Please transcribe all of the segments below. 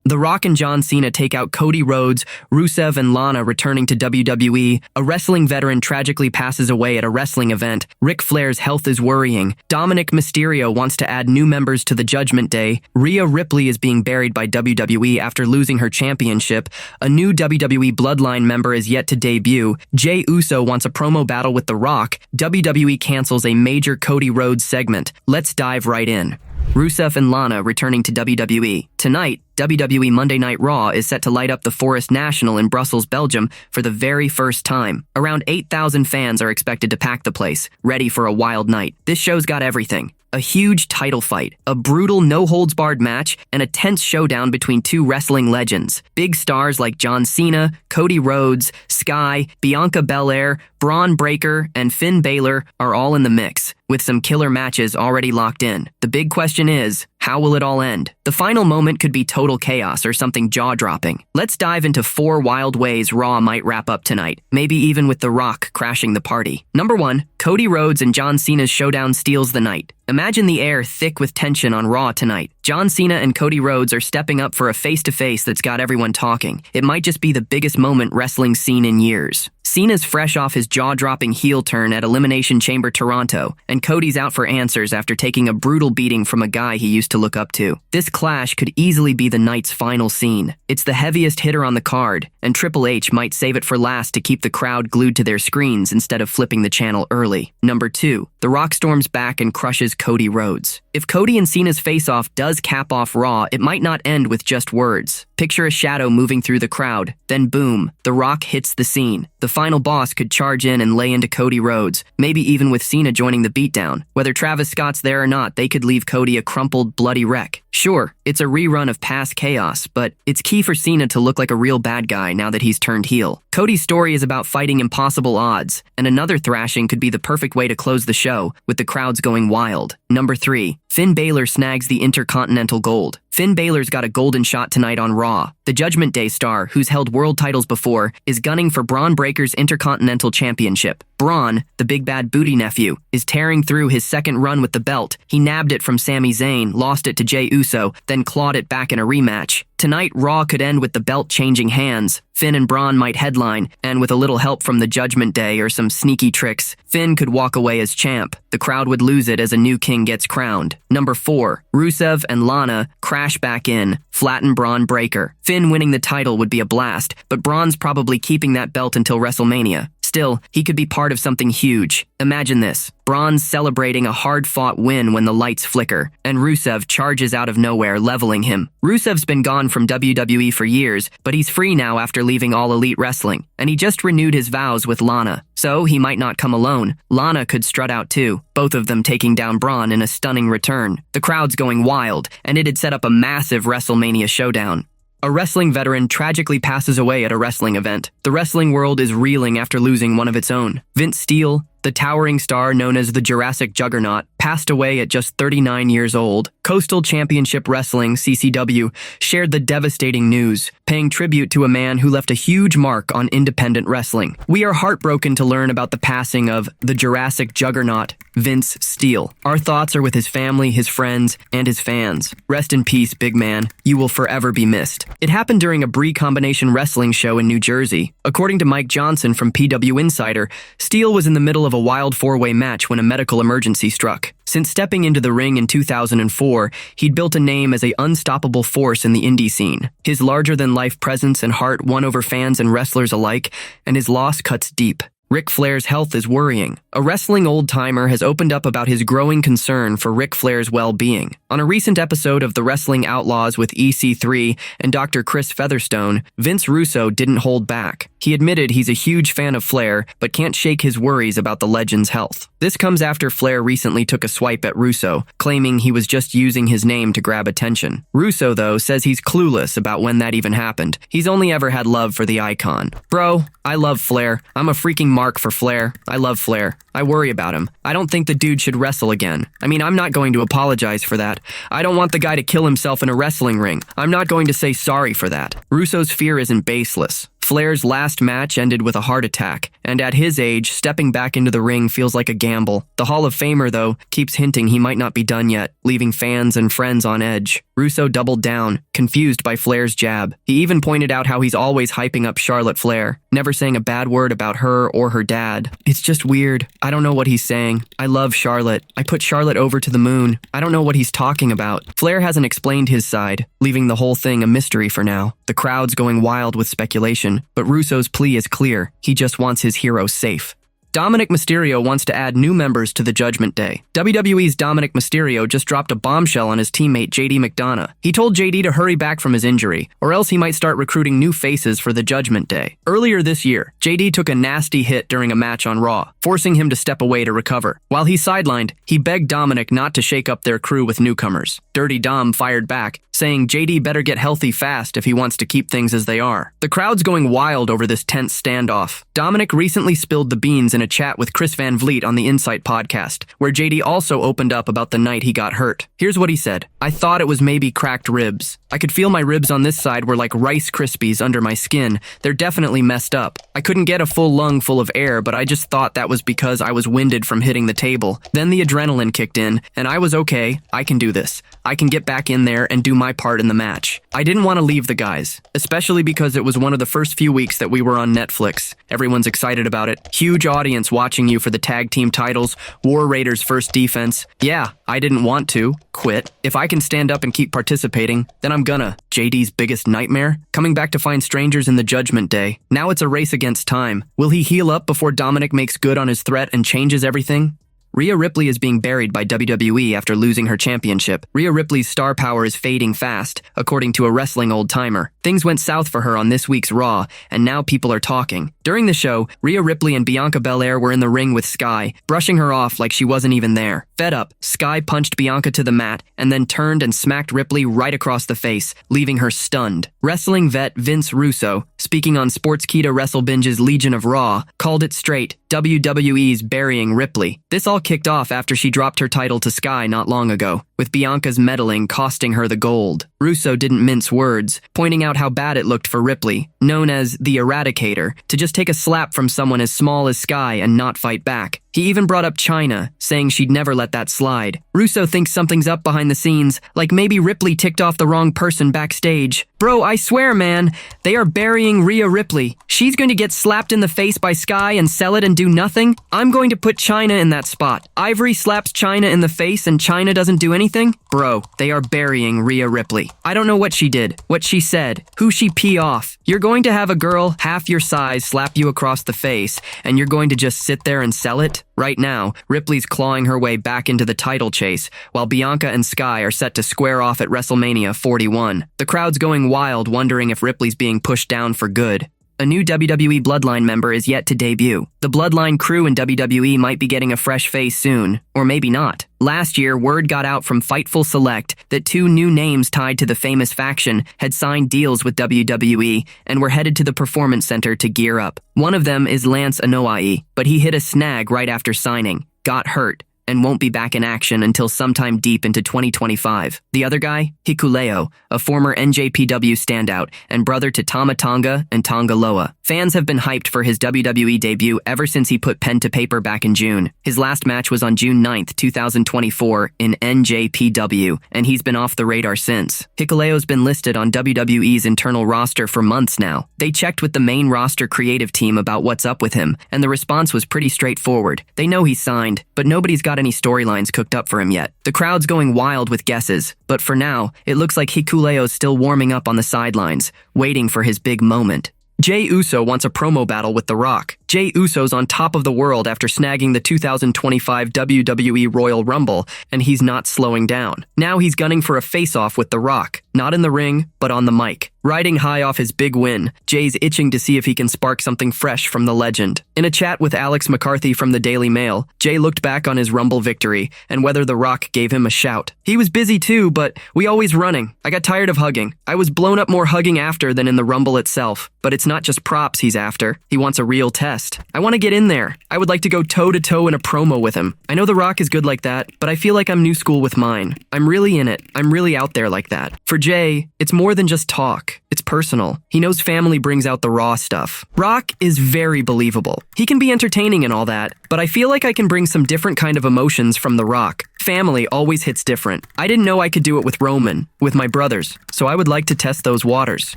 The Rock and John Cena take out Cody Rhodes, Rusev and Lana returning to WWE. A wrestling veteran tragically passes away at a wrestling event. Ric Flair's health is worrying. Dominik Mysterio wants to add new members to the Judgment Day. Rhea Ripley is being buried by WWE after losing her championship. A new WWE Bloodline member is yet to debut. Jey Uso wants a promo battle with The Rock. WWE cancels a major Cody Rhodes segment. Let's dive right in. Rusev and Lana returning to WWE. Tonight, WWE Monday Night Raw is set to light up the Forest National in Brussels, Belgium for the very first time. Around 8,000 fans are expected to pack the place, ready for a wild night. This show's got everything. A huge title fight, a brutal no-holds-barred match, and a tense showdown between two wrestling legends. Big stars like John Cena, Cody Rhodes, Sky, Bianca Belair, Braun Breaker, and Finn Balor are all in the mix, with some killer matches already locked in. The big question is, how will it all end? The final moment could be total chaos or something jaw-dropping. Let's dive into 4 wild ways Raw might wrap up tonight, maybe even with The Rock crashing the party. Number 1, Cody Rhodes and John Cena's showdown steals the night. Imagine the air thick with tension on Raw tonight. John Cena and Cody Rhodes are stepping up for a face-to-face that's got everyone talking. It might just be the biggest moment wrestling's seen in years. Cena's fresh off his jaw-dropping heel turn at Elimination Chamber Toronto, and Cody's out for answers after taking a brutal beating from a guy he used to look up to. This clash could easily be the night's final scene. It's the heaviest hitter on the card, and Triple H might save it for last to keep the crowd glued to their screens instead of flipping the channel early. Number 2, The Rock storms back and crushes Cody Rhodes. If Cody and Cena's face-off does cap off Raw, it might not end with just words. Picture a shadow moving through the crowd, then boom, The Rock hits the scene. The final boss could charge in and lay into Cody Rhodes, maybe even with Cena joining the beatdown. Whether Travis Scott's there or not, they could leave Cody a crumpled, bloody wreck. Sure, it's a rerun of past chaos, but it's key for Cena to look like a real bad guy now that he's turned heel. Cody's story is about fighting impossible odds, and another thrashing could be the perfect way to close the show, with the crowds going wild. Number 3, Finn Balor snags the Intercontinental Gold. Finn Balor's got a golden shot tonight on Raw. The Judgment Day star, who's held world titles before, is gunning for Braun Breaker's Intercontinental Championship. Braun, the big bad booty nephew, is tearing through his second run with the belt. He nabbed it from Sami Zayn, lost it to Jey Uso, then clawed it back in a rematch. Tonight, Raw could end with the belt changing hands. Finn and Braun might headline, and with a little help from the Judgment Day or some sneaky tricks, Finn could walk away as champ. The crowd would lose it as a new king gets crowned. Number 4, Rusev and Lana crash back in, flatten Braun Breaker. Finn winning the title would be a blast, but Braun's probably keeping that belt until WrestleMania. Still, he could be part of something huge. Imagine this. Braun's celebrating a hard-fought win when the lights flicker, and Rusev charges out of nowhere, leveling him. Rusev's been gone from WWE for years, but he's free now after leaving All Elite Wrestling, and he just renewed his vows with Lana. So, he might not come alone. Lana could strut out too, both of them taking down Braun in a stunning return. The crowd's going wild, and it'd set up a massive WrestleMania showdown. A wrestling veteran tragically passes away at a wrestling event. The wrestling world is reeling after losing one of its own. Vince Steele, the towering star known as the Jurassic Juggernaut, passed away at just 39 years old. Coastal Championship Wrestling, CCW, shared the devastating news, paying tribute to a man who left a huge mark on independent wrestling. We are heartbroken to learn about the passing of the Jurassic Juggernaut, Vince Steele. Our thoughts are with his family, his friends, and his fans. Rest in peace, big man. You will forever be missed. It happened during a Brie Combination Wrestling show in New Jersey. According to Mike Johnson from PW Insider, Steele was in the middle of a wild 4-way match when a medical emergency struck. Since stepping into the ring in 2004, he'd built a name as an unstoppable force in the indie scene. His larger-than-life presence and heart won over fans and wrestlers alike, and his loss cuts deep. Ric Flair's health is worrying. A wrestling old-timer has opened up about his growing concern for Ric Flair's well-being. On a recent episode of The Wrestling Outlaws with EC3 and Dr. Chris Featherstone, Vince Russo didn't hold back. He admitted he's a huge fan of Flair, but can't shake his worries about the legend's health. This comes after Flair recently took a swipe at Russo, claiming he was just using his name to grab attention. Russo, though, says he's clueless about when that even happened. He's only ever had love for the icon. Bro, I love Flair. I'm a freaking mark for Flair. I love Flair. I worry about him. I don't think the dude should wrestle again. I mean, I'm not going to apologize for that. I don't want the guy to kill himself in a wrestling ring. I'm not going to say sorry for that. Russo's fear isn't baseless. Flair's last match ended with a heart attack, and at his age, stepping back into the ring feels like a gamble. The Hall of Famer, though, keeps hinting he might not be done yet, leaving fans and friends on edge. Russo doubled down, confused by Flair's jab. He even pointed out how he's always hyping up Charlotte Flair, never saying a bad word about her or her dad. It's just weird. I don't know what he's saying. I love Charlotte. I put Charlotte over to the moon. I don't know what he's talking about. Flair hasn't explained his side, leaving the whole thing a mystery for now. The crowd's going wild with speculation, but Russo's plea is clear. He just wants his hero safe. Dominik Mysterio wants to add new members to the Judgment Day. WWE's Dominik Mysterio just dropped a bombshell on his teammate JD McDonough. He told JD to hurry back from his injury, or else he might start recruiting new faces for the Judgment Day. Earlier this year, JD took a nasty hit during a match on Raw, forcing him to step away to recover. While he's sidelined, he begged Dominik not to shake up their crew with newcomers. Dirty Dom fired back, saying JD better get healthy fast if he wants to keep things as they are. The crowd's going wild over this tense standoff. Dominik recently spilled the beans in a chat with Chris Van Vliet on the Insight podcast, where JD also opened up about the night he got hurt. Here's what he said. "I thought it was maybe cracked ribs. I could feel my ribs on this side were like Rice Krispies under my skin. They're definitely messed up. I couldn't get a full lung full of air, but I just thought that was because I was winded from hitting the table. Then the adrenaline kicked in, and I was okay. I can do this. I can get back in there and do my part in the match. I didn't want to leave the guys, especially because it was one of the first few weeks that we were on Netflix. Everyone's excited about it. Huge audience watching you for the tag team titles, War Raiders first defense. Yeah, I didn't want to quit. If I can stand up and keep participating, then I'm gonna." JD's biggest nightmare? Coming back to find strangers in the Judgment Day. Now it's a race against time. Will he heal up before Dominik makes good on his threat and changes everything? Rhea Ripley is being buried by WWE after losing her championship. Rhea Ripley's star power is fading fast, according to a wrestling old-timer. Things went south for her on this week's Raw, and now people are talking. During the show, Rhea Ripley and Bianca Belair were in the ring with Sky, brushing her off like she wasn't even there. Fed up, Sky punched Bianca to the mat and then turned and smacked Ripley right across the face, leaving her stunned. Wrestling vet Vince Russo, speaking on Sportskeeda WrestleBinge's Legion of Raw, called it straight, WWE's burying Ripley. This all kicked off after she dropped her title to Sky not long ago, with Bianca's meddling costing her the gold. Russo didn't mince words, pointing out how bad it looked for Ripley, known as the Eradicator, to just take a slap from someone as small as Sky and not fight back. He even brought up China, saying she'd never let that slide. Russo thinks something's up behind the scenes, like maybe Ripley ticked off the wrong person backstage. Bro, I swear, man, they are burying Rhea Ripley. She's going to get slapped in the face by Sky and sell it and do nothing? I'm going to put China in that spot. Ivory slaps China in the face and China doesn't do anything? Bro, they are burying Rhea Ripley. I don't know what she did, what she said, who she pee off. You're going to have a girl half your size slap you across the face, and you're going to just sit there and sell it? Right now, Ripley's clawing her way back into the title chase, while Bianca and Sky are set to square off at WrestleMania 41. The crowd's going wild, wondering if Ripley's being pushed down for good. A new WWE Bloodline member is yet to debut. The Bloodline crew in WWE might be getting a fresh face soon, or maybe not. Last year, word got out from Fightful Select that 2 new names tied to the famous faction had signed deals with WWE and were headed to the Performance Center to gear up. One of them is Lance Anoa'i, but he hit a snag right after signing, got hurt, and won't be back in action until sometime deep into 2025. The other guy, Hikuleo, a former NJPW standout and brother to Tama Tonga and Tonga Loa. Fans have been hyped for his WWE debut ever since he put pen to paper back in June. His last match was on June 9th, 2024 in NJPW, and he's been off the radar since. Hikuleo's been listed on WWE's internal roster for months now. They checked with the main roster creative team about what's up with him, and the response was pretty straightforward. They know he's signed, but nobody's got any storylines cooked up for him yet. The crowd's going wild with guesses, but for now, it looks like Hikuleo's still warming up on the sidelines, waiting for his big moment. Jey Uso wants a promo battle with The Rock. Jey Uso's on top of the world after snagging the 2025 WWE Royal Rumble, and he's not slowing down. Now he's gunning for a face-off with The Rock, not in the ring, but on the mic. Riding high off his big win, Jey's itching to see if he can spark something fresh from the legend. In a chat with Alex McCarthy from the Daily Mail, Jey looked back on his Rumble victory and whether The Rock gave him a shout. He was busy too, but we always running. I got tired of hugging. I was blown up more hugging after than in the Rumble itself. But it's not just props he's after. He wants a real test. I want to get in there. I would like to go toe-to-toe in a promo with him. I know The Rock is good like that, but I feel like I'm new school with mine. I'm really in it. I'm really out there like that. For Jey, it's more than just talk. It's personal. He knows family brings out the raw stuff. Rock is very believable. He can be entertaining and all that, but I feel like I can bring some different kind of emotions from The Rock. Family always hits different. I didn't know I could do it with Roman, with my brothers, so I would like to test those waters.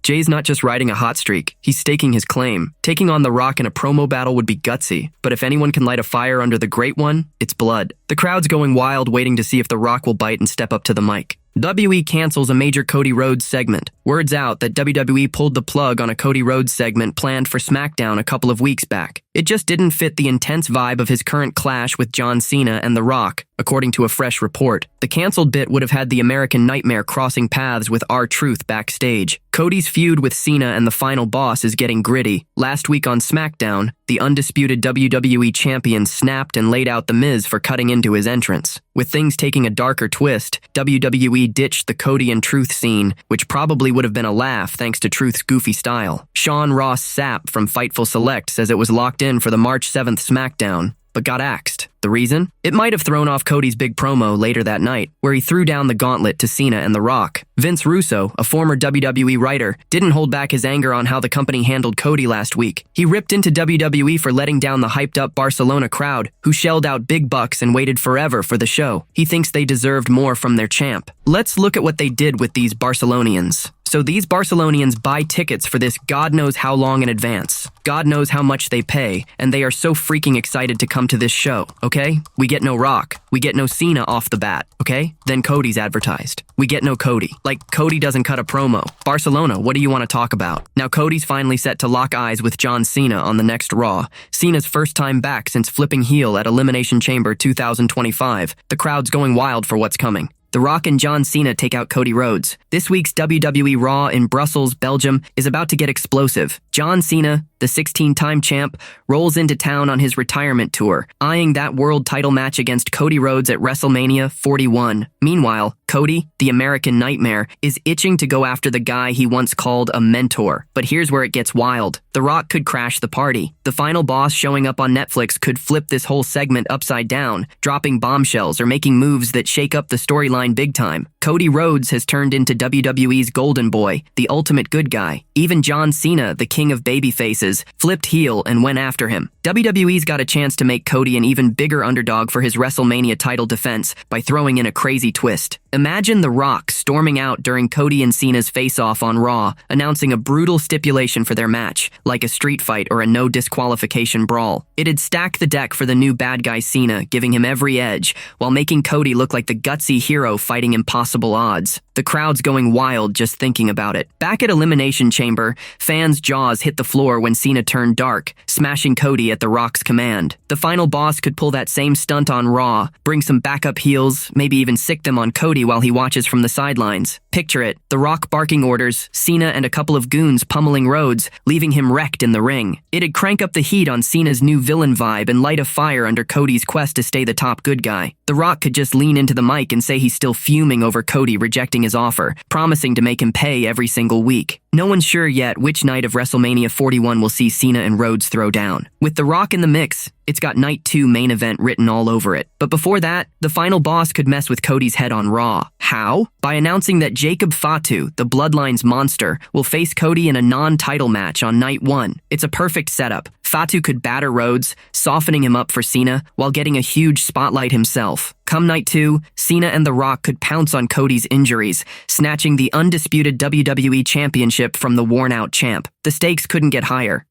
Jey's not just riding a hot streak, he's staking his claim. Taking on The Rock in a promo battle would be gutsy, but if anyone can light a fire under the Great One, it's blood. The crowd's going wild waiting to see if The Rock will bite and step up to the mic. WWE cancels a major Cody Rhodes segment. Word's out that WWE pulled the plug on a Cody Rhodes segment planned for SmackDown a couple of weeks back. It just didn't fit the intense vibe of his current clash with John Cena and The Rock, according to a fresh report. The canceled bit would have had the American Nightmare crossing paths with R-Truth backstage. Cody's feud with Cena and the final boss is getting gritty. Last week on SmackDown, the undisputed WWE champion snapped and laid out The Miz for cutting into his entrance. With things taking a darker twist, WWE ditched the Cody and Truth scene, which probably would have been a laugh thanks to Truth's goofy style. Sean Ross Sapp from Fightful Select says it was locked in for the March 7th SmackDown, but got axed. The reason? It might have thrown off Cody's big promo later that night, where he threw down the gauntlet to Cena and The Rock. Vince Russo, a former WWE writer, didn't hold back his anger on how the company handled Cody last week. He ripped into WWE for letting down the hyped-up Barcelona crowd, who shelled out big bucks and waited forever for the show. He thinks they deserved more from their champ. Let's look at what they did with these Barcelonians. So these Barcelonians buy tickets for this God knows how long in advance. God knows how much they pay, and they are so freaking excited to come to this show, okay? We get no Rock. We get no Cena off the bat, okay? Then Cody's advertised. We get no Cody. Like, Cody doesn't cut a promo. Barcelona, what do you want to talk about? Now Cody's finally set to lock eyes with John Cena on the next Raw. Cena's first time back since flipping heel at Elimination Chamber 2025. The crowd's going wild for what's coming. The Rock and John Cena take out Cody Rhodes. This week's WWE Raw in Brussels, Belgium, is about to get explosive. John Cena, the 16-time champ, rolls into town on his retirement tour, eyeing that world title match against Cody Rhodes at WrestleMania 41. Meanwhile, Cody, the American Nightmare, is itching to go after the guy he once called a mentor. But here's where it gets wild. The Rock could crash the party. The final boss showing up on Netflix could flip this whole segment upside down, dropping bombshells or making moves that shake up the storyline big time. Cody Rhodes has turned into WWE's golden boy, the ultimate good guy. Even John Cena, the king of babyfaces, flipped heel and went after him. WWE's got a chance to make Cody an even bigger underdog for his WrestleMania title defense by throwing in a crazy twist. Imagine The Rock storming out during Cody and Cena's face-off on Raw, announcing a brutal stipulation for their match, like a street fight or a no disqualification brawl. It'd stack the deck for the new bad guy Cena, giving him every edge, while making Cody look like the gutsy hero fighting impossible odds. The crowd's going wild just thinking about it. Back at Elimination Chamber, fans' jaws hit the floor when Cena turned dark, smashing Cody at The Rock's command. The final boss could pull that same stunt on Raw, bring some backup heels, maybe even sick them on Cody while he watches from the sidelines. Picture it, The Rock barking orders, Cena and a couple of goons pummeling Rhodes, leaving him wrecked in the ring. It'd crank up the heat on Cena's new villain vibe and light a fire under Cody's quest to stay the top good guy. The Rock could just lean into the mic and say he's still fuming over Cody rejecting his offer, promising to make him pay every single week. No one's sure yet which night of WrestleMania 41 will see Cena and Rhodes throw down. With The Rock in the mix, it's got Night 2 main event written all over it. But before that, the final boss could mess with Cody's head on Raw. How? By announcing that Jacob Fatu, the Bloodline's monster, will face Cody in a non-title match on Night 1. It's a perfect setup. Fatu could batter Rhodes, softening him up for Cena, while getting a huge spotlight himself. Come Night 2, Cena and The Rock could pounce on Cody's injuries, snatching the undisputed WWE Championship from the worn-out champ. The stakes couldn't get higher.